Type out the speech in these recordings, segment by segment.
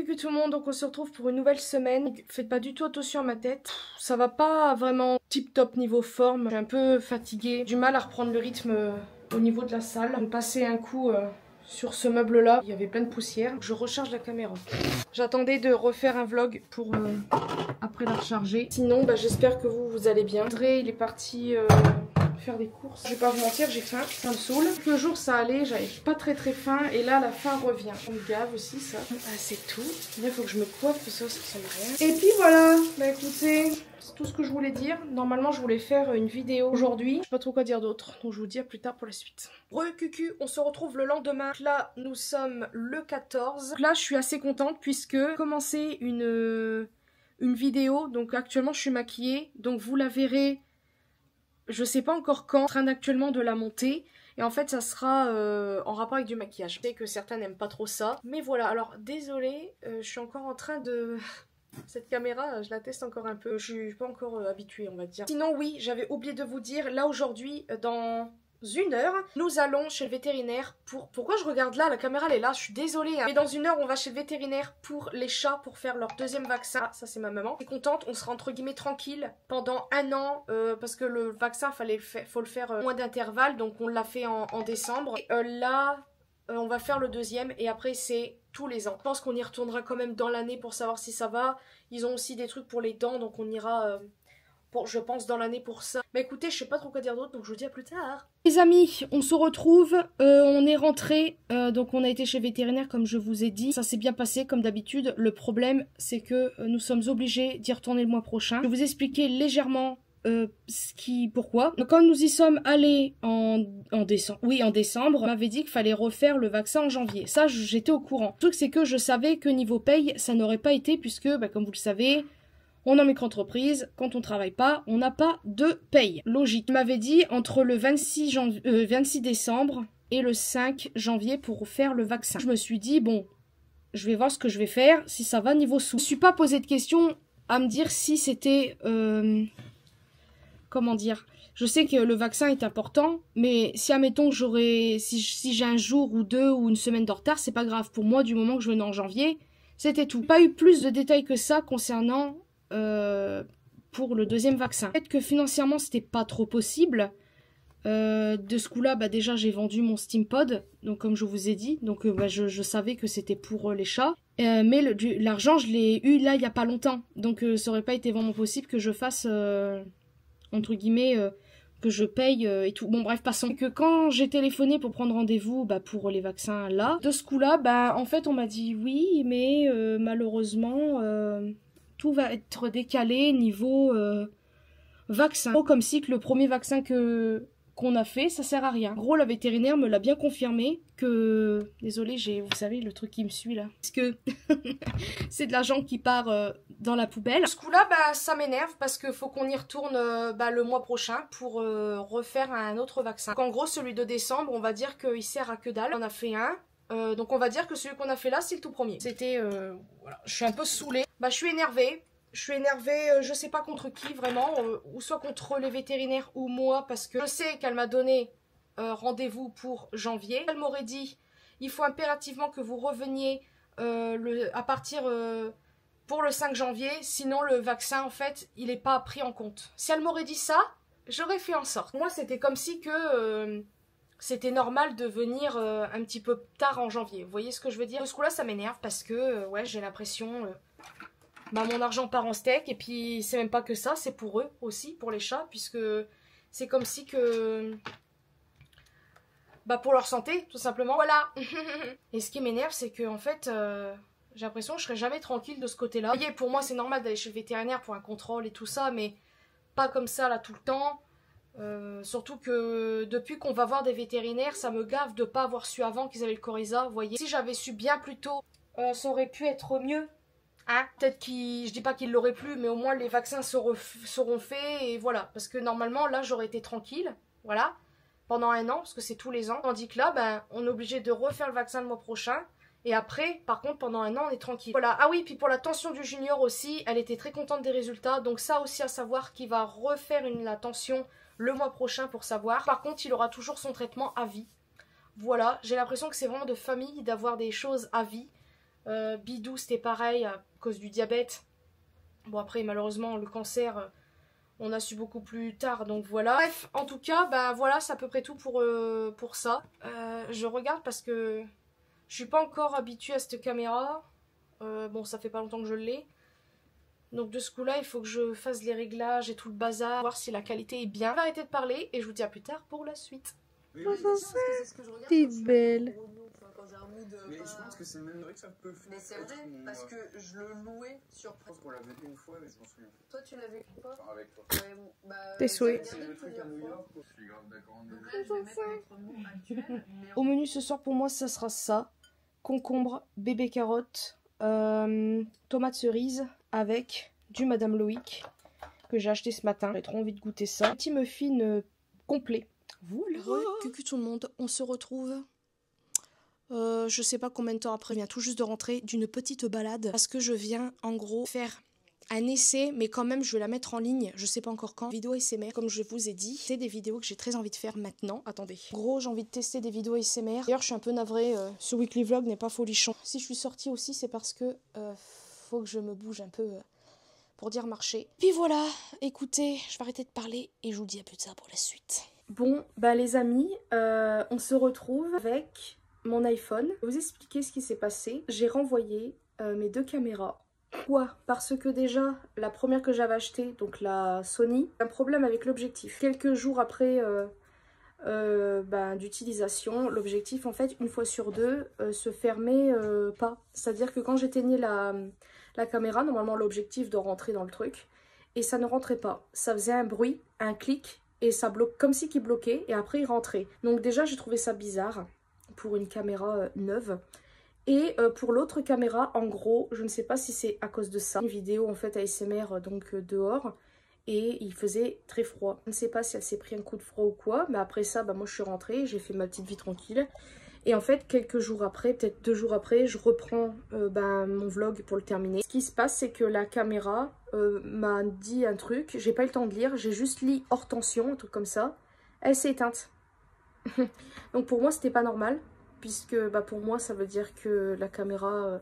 cucu tout le monde, donc on se retrouve pour une nouvelle semaine. Faites pas du tout attention à ma tête. Ça va pas vraiment tip top niveau forme. Je suis un peu fatiguée. Du mal à reprendre le rythme au niveau de la salle. On passait un coup sur ce meuble là. Il y avait plein de poussière. Je recharge la caméra. J'attendais de refaire un vlog pour après la recharger. Sinon, j'espère que vous allez bien. André, il est parti... faire des courses. Je vais pas vous mentir, j'ai faim, ça me saoule. Le jour ça allait, j'avais pas très faim et là la faim revient. On me gave aussi ça. C'est tout. Là il faut que je me coiffe, ça ressemble à rien. Et puis voilà, écoutez, c'est tout ce que je voulais dire. Normalement je voulais faire une vidéo aujourd'hui. Je sais pas trop quoi dire d'autre, donc je vous dis à plus tard pour la suite. Re-cucu, on se retrouve le lendemain. Là nous sommes le 14. Donc là je suis assez contente puisque commencer une vidéo. Donc actuellement je suis maquillée, donc vous la verrez. Je sais pas encore quand, en train actuellement de la monter. Et en fait, ça sera en rapport avec du maquillage. Je sais que certains n'aiment pas trop ça. Mais voilà, alors désolée, je suis encore en train de... Cette caméra, je la teste encore un peu. Je suis pas encore habituée, on va dire. Sinon, oui, j'avais oublié de vous dire, là aujourd'hui, dans... 1 heure, nous allons chez le vétérinaire pour... Pourquoi je regarde là? La caméra elle est là, je suis désolée. Mais dans 1 heure, on va chez le vétérinaire pour les chats, pour faire leur 2e vaccin. Ah, ça c'est ma maman. Je suis contente, on sera entre guillemets tranquille pendant 1 an. Parce que le vaccin, faut le faire moins d'intervalle. Donc on l'a fait en décembre. Et là, on va faire le 2e. Et après c'est tous les ans. Je pense qu'on y retournera quand même dans l'année pour savoir si ça va. Ils ont aussi des trucs pour les dents, donc on ira... je pense dans l'année pour ça. Mais écoutez, je sais pas trop quoi dire d'autre, donc je vous dis à plus tard. Les amis, on se retrouve, on est rentré, donc on a été chez le vétérinaire comme je vous ai dit. Ça s'est bien passé comme d'habitude. Le problème, c'est que nous sommes obligés d'y retourner le mois prochain. Je vais vous expliquer légèrement pourquoi. Donc, quand nous y sommes allés en décembre, on m'avait dit qu'il fallait refaire le vaccin en janvier. Ça, j'étais au courant. Le truc, c'est que je savais que niveau paye, ça n'aurait pas été puisque, comme vous le savez... On est en micro-entreprise, quand on travaille pas, on n'a pas de paye. Logique. Il m'avait dit entre le 26 décembre et le 5 janvier pour faire le vaccin. Je me suis dit, bon, je vais voir ce que je vais faire, si ça va niveau sous. Je ne me suis pas posé de questions à me dire si c'était... comment dire? Je sais que le vaccin est important, mais si, admettons, si j'ai un jour ou 2 ou une semaine de retard, c'est pas grave. Pour moi, du moment que je venais en janvier, c'était tout. Pas eu plus de détails que ça concernant... pour le 2e vaccin. Peut-être que financièrement c'était pas trop possible. De ce coup-là, déjà j'ai vendu mon SteamPod, donc comme je vous ai dit, donc je savais que c'était pour les chats. Mais l'argent je l'ai eu là il y a pas longtemps, donc ça aurait pas été vraiment possible que je fasse entre guillemets que je paye et tout. Bon bref, passons. Que quand j'ai téléphoné pour prendre rendez-vous pour les vaccins là, de ce coup-là, en fait on m'a dit oui, mais malheureusement tout va être décalé niveau vaccin. Comme si que le premier vaccin qu'on a fait, ça sert à rien. En gros, la vétérinaire me l'a bien confirmé que... Désolée, vous savez, le truc qui me suit là. Parce que c'est de l'argent qui part dans la poubelle. Ce coup-là, ça m'énerve parce qu'il faut qu'on y retourne le mois prochain pour refaire un autre vaccin. Donc, en gros, celui de décembre, on va dire qu'il sert à que dalle. On a fait un. Donc on va dire que celui qu'on a fait là c'est le tout premier. C'était voilà, je suis un peu saoulée. Je suis énervée. Je sais pas contre qui vraiment, ou soit contre les vétérinaires ou moi, parce que je sais qu'elle m'a donné rendez-vous pour janvier. Elle m'aurait dit il faut impérativement que vous reveniez à partir pour le 5 janvier, sinon le vaccin en fait il est pas pris en compte. Si elle m'aurait dit ça, j'aurais fait en sorte. Moi c'était comme si que c'était normal de venir un petit peu tard en janvier. Vous voyez ce que je veux dire? Ce coup-là, ça m'énerve parce que ouais, j'ai l'impression... mon argent part en steak. Et puis, c'est même pas que ça, c'est pour eux aussi, pour les chats. Puisque c'est comme si que... pour leur santé, tout simplement. Voilà. Et ce qui m'énerve, c'est que en fait... j'ai l'impression que je serai jamais tranquille de ce côté-là. Vous voyez, pour moi, c'est normal d'aller chez le vétérinaire pour un contrôle et tout ça. Mais pas comme ça, là, tout le temps. Surtout que depuis qu'on va voir des vétérinaires, ça me gave de pas avoir su avant qu'ils avaient le coryza, vous voyez. Si j'avais su bien plus tôt, ça aurait pu être mieux. Hein, peut-être je dis pas qu'ils l'auraient plus, mais au moins les vaccins seront faits et voilà. Parce que normalement, là, j'aurais été tranquille, voilà, pendant 1 an, parce que c'est tous les ans. Tandis que là, on est obligé de refaire le vaccin le mois prochain. Et après, par contre, pendant 1 an, on est tranquille. Voilà. Ah oui, puis pour la tension du junior aussi, elle était très contente des résultats. Donc ça aussi à savoir qu'il va refaire la tension le mois prochain pour savoir. Par contre, il aura toujours son traitement à vie. Voilà, j'ai l'impression que c'est vraiment de famille d'avoir des choses à vie. Bidou c'était pareil à cause du diabète. Bon après malheureusement le cancer on a su beaucoup plus tard donc voilà. Bref en tout cas bah voilà c'est à peu près tout pour ça. Je regarde parce que je suis pas encore habituée à cette caméra. Bon ça fait pas longtemps que je l'ai. Donc de ce coup là il faut que je fasse les réglages et tout le bazar. Voir si la qualité est bien. Je vais arrêter de parler et je vous dis à plus tard pour la suite. T'es belle. Mais je pense que c'est même vrai que ça peut faire. Mais c'est vrai, parce que je le louais sur. Je pense qu'on l'avait une fois, mais je m'en souviens plus. Toi, tu l'avais une fois? Enfin, avec toi. Ouais, bon, bah. Tes souhaits. C'est le truc à New York. Je suis grave d'accord. Donc là, je vais mettre notre mot actuel. Au menu ce soir pour moi ça sera ça. Concombre, bébé carotte, tomate cerise avec du Madame Loïc que j'ai acheté ce matin. J'ai trop envie de goûter ça. Petit muffin complet. Voilà. Coucou tout le monde, on se retrouve. Je sais pas combien de temps après, je viens tout juste de rentrer d'une petite balade parce que je viens en gros faire un essai, mais quand même je vais la mettre en ligne, je sais pas encore quand. Vidéo ASMR, comme je vous ai dit, c'est des vidéos que j'ai très envie de faire maintenant. Attendez, en gros j'ai envie de tester des vidéos ASMR. D'ailleurs je suis un peu navrée, ce weekly vlog n'est pas folichon. Si je suis sortie aussi c'est parce que faut que je me bouge un peu pour dire marcher. Puis voilà, écoutez, je vais arrêter de parler et je vous dis à plus tard pour la suite. Bon, bah les amis, on se retrouve avec mon iPhone. Je vais vous expliquer ce qui s'est passé. J'ai renvoyé mes deux caméras. Pourquoi? Parce que déjà, la première que j'avais achetée, donc la Sony, un problème avec l'objectif. Quelques jours après d'utilisation, l'objectif en fait, une fois sur deux, se fermait pas. C'est-à-dire que quand j'éteignais la caméra, normalement l'objectif doit rentrer dans le truc, et ça ne rentrait pas. Ça faisait un bruit, un clic, et ça bloque comme si qu'il bloquait, et après il rentrait. Donc déjà j'ai trouvé ça bizarre pour une caméra neuve. Et pour l'autre caméra, en gros, je ne sais pas si c'est à cause de ça. Une vidéo en fait ASMR donc dehors et il faisait très froid. Je ne sais pas si elle s'est pris un coup de froid ou quoi, mais après ça, bah, moi je suis rentrée, j'ai fait ma petite vie tranquille. Et en fait, quelques jours après, peut-être 2 jours après, je reprends mon vlog pour le terminer. Ce qui se passe, c'est que la caméra m'a dit un truc, j'ai pas eu le temps de lire, j'ai juste lu hors tension, un truc comme ça. Elle s'est éteinte. Donc pour moi, c'était pas normal. Puisque bah, pour moi ça veut dire que la caméra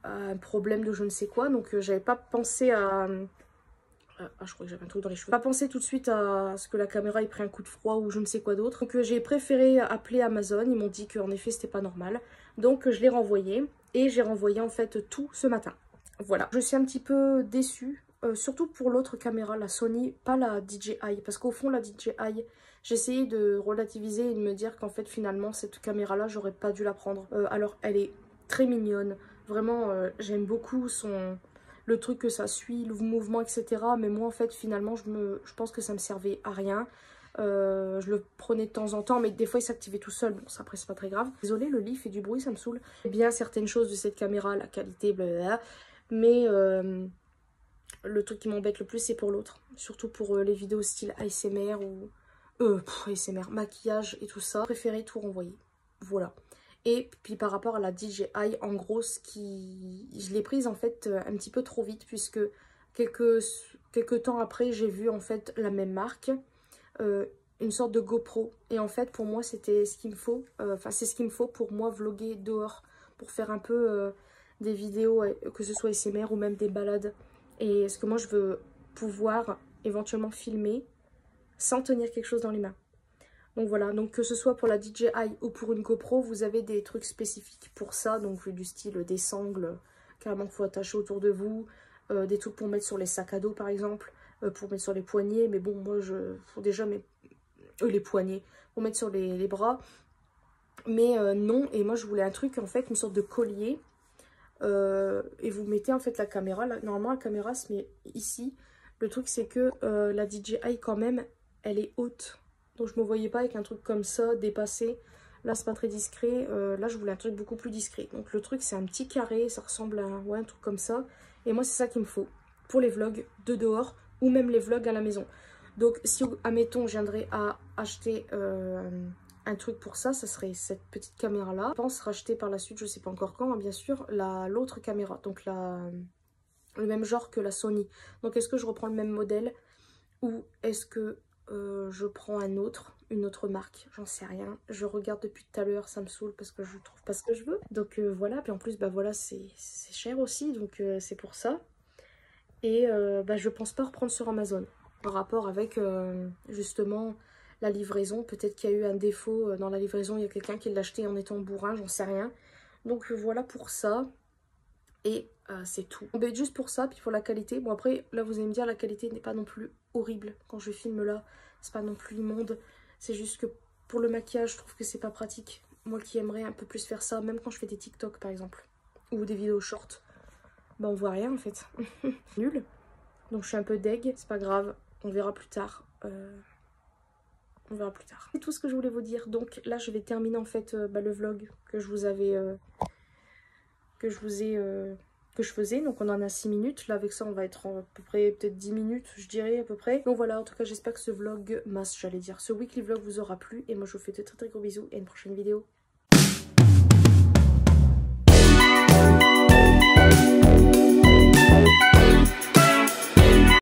a un problème de je ne sais quoi, donc j'avais pas pensé à... je crois que j'avais un truc dans les cheveux. Pas pensé tout de suite à ce que la caméra ait pris un coup de froid ou je ne sais quoi d'autre. Donc j'ai préféré appeler Amazon, ils m'ont dit qu'en effet c'était pas normal. Donc je l'ai renvoyé et j'ai renvoyé en fait tout ce matin. Voilà, je suis un petit peu déçue, surtout pour l'autre caméra, la Sony, pas la DJI, parce qu'au fond la DJI... J'ai essayé de relativiser et de me dire qu'en fait finalement cette caméra là j'aurais pas dû la prendre. Alors elle est très mignonne, vraiment j'aime beaucoup le truc que ça suit, le mouvement etc. Mais moi en fait finalement je pense que ça me servait à rien. Je le prenais de temps en temps mais des fois il s'activait tout seul, bon ça après c'est pas très grave. Désolée le lit fait du bruit, ça me saoule. Bien certaines choses de cette caméra, la qualité blablabla, mais le truc qui m'embête le plus c'est pour l'autre. Surtout pour les vidéos style ASMR ou... ASMR, maquillage et tout ça, préféré tout renvoyer. Voilà. Et puis par rapport à la DJI, en gros, je l'ai prise en fait un petit peu trop vite puisque quelques temps après, j'ai vu en fait la même marque, une sorte de GoPro. Et en fait, pour moi, c'était ce qu'il me faut. Enfin, c'est ce qu'il me faut pour moi vloguer dehors, pour faire un peu des vidéos, que ce soit ASMR ou même des balades. Et est-ce que moi, je veux pouvoir éventuellement filmer sans tenir quelque chose dans les mains. Donc voilà, donc que ce soit pour la DJI ou pour une GoPro, vous avez des trucs spécifiques pour ça, donc du style des sangles carrément qu'il faut attacher autour de vous, des trucs pour mettre sur les sacs à dos par exemple, pour mettre sur les poignets, mais bon moi faut déjà les poignets, pour mettre sur les bras, mais non, et moi je voulais un truc en fait, une sorte de collier, et vous mettez en fait la caméra, normalement la caméra se met ici, le truc c'est que la DJI quand même, elle est haute, donc je me voyais pas avec un truc comme ça dépassé. Là c'est pas très discret, là je voulais un truc beaucoup plus discret. Donc le truc c'est un petit carré, ça ressemble à un truc comme ça. Et moi c'est ça qu'il me faut pour les vlogs de dehors ou même les vlogs à la maison. Donc si admettons je viendrais à acheter un truc pour ça, ça serait cette petite caméra là. Je pense racheter par la suite, je sais pas encore quand, hein, bien sûr, l'autre caméra, donc le même genre que la Sony. Donc est-ce que je reprends le même modèle ou est-ce que je prends une autre marque, j'en sais rien. Je regarde depuis tout à l'heure, ça me saoule parce que je trouve pas ce que je veux. Donc voilà, puis en plus bah voilà c'est cher aussi, donc c'est pour ça. Et bah, je pense pas reprendre sur Amazon. Par rapport avec justement la livraison, peut-être qu'il y a eu un défaut dans la livraison, il y a quelqu'un qui l'a acheté en étant bourrin, j'en sais rien. Donc voilà pour ça. Et c'est tout. Mais juste pour ça, puis pour la qualité. Bon après, là vous allez me dire, la qualité n'est pas non plus horrible. Quand je filme là, c'est pas non plus immonde. C'est juste que pour le maquillage, je trouve que c'est pas pratique. Moi qui aimerais un peu plus faire ça, même quand je fais des TikTok par exemple. Ou des vidéos short. Bah on voit rien en fait. Nul. Donc je suis un peu deg, c'est pas grave. On verra plus tard. On verra plus tard. C'est tout ce que je voulais vous dire. Donc là je vais terminer en fait le vlog que je vous avais... que je faisais, donc on en a 6 minutes, là avec ça on va être à peu près peut-être 10 minutes je dirais à peu près. Donc voilà, en tout cas j'espère que ce vlog, ce weekly vlog vous aura plu, et moi je vous fais de très très gros bisous et à une prochaine vidéo.